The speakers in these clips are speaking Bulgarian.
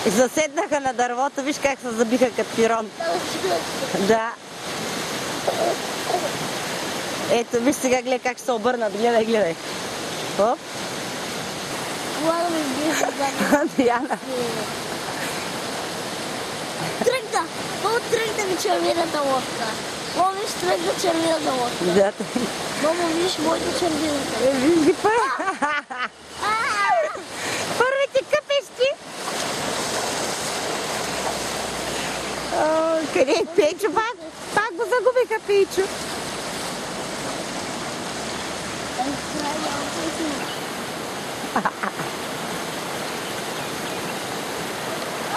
И заседнаха на дървото, виж как се забиха като пирон. Да. Ето, виж сега, гледай как ще се обърнат. Гледай, гледай. Оп. Диана. Тръгна! Много тръгна ми червената лодка. Мамо, виж, тръгна червената лодка. Да. Мамо, виж, моята червената. Виж ги първите къпещи. Къде е Пейчо? Пак го загубиха, Пейчо.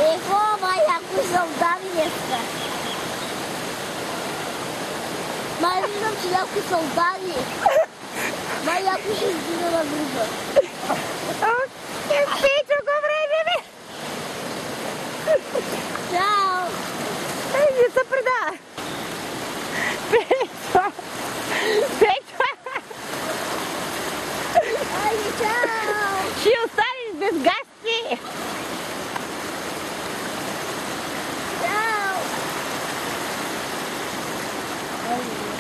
Ево, май, някой солдади днеска. Май, виждам, че някой солдади. Май, някой ще сдига на друга. Пейчо, го време! Чао! Не се предава. Пейчо! Пейчо! Айде, чао! Ще останеш без гости! Чао! Айде.